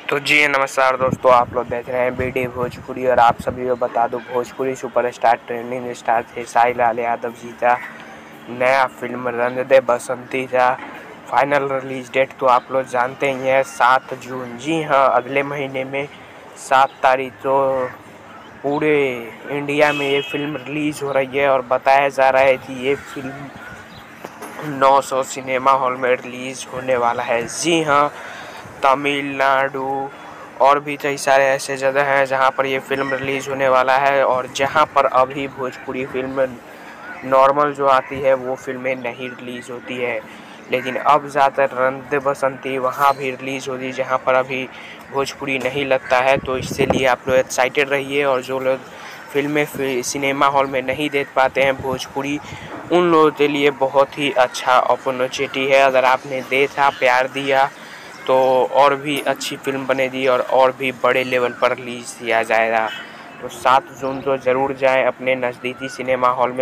तो जी नमस्कार दोस्तों, आप लोग देख रहे हैं बीडी भोजपुरी। और आप सभी को बता दूं, Bhojpuri superstar trending star Khesari Lal Yadav ji का नया फिल्म रंग दे बसंती का फाइनल रिलीज डेट तो आप लोग जानते ही हैं, 7 जून। जी हाँ, अगले महीने में 7 तारीख तो पूरे इंडिया में ये फिल्म रिलीज हो रही है। और बताया जा रहा है कि ये फिल्म 900 सिनेमा हॉल में रिलीज होने वाला है। जी हाँ, तमिलनाडु और भी कई सारे ऐसे जगह हैं जहां पर ये फिल्म रिलीज होने वाला है। और जहां पर अभी भोजपुरी फिल्म नॉर्मल जो आती है वो फिल्में नहीं रिलीज होती है, लेकिन अब ज़्यादातर रंग दे बसंती वहाँ भी रिलीज होती है जहाँ पर अभी भोजपुरी नहीं लगता है। तो इससे लिए आप लोग एक्साइटेड रहिए। और जो लोग फिल्में सिनेमा हॉल में नहीं देख पाते हैं भोजपुरी, उन लोगों के लिए बहुत ही अच्छा अपॉर्चुनिटी है। अगर आपने देखा, प्यार दिया, तो और भी अच्छी फिल्म बनेगी और भी बड़े लेवल पर रिलीज़ किया जाएगा। तो 7 जून को ज़रूर जाएं अपने नज़दीकी सिनेमा हॉल में।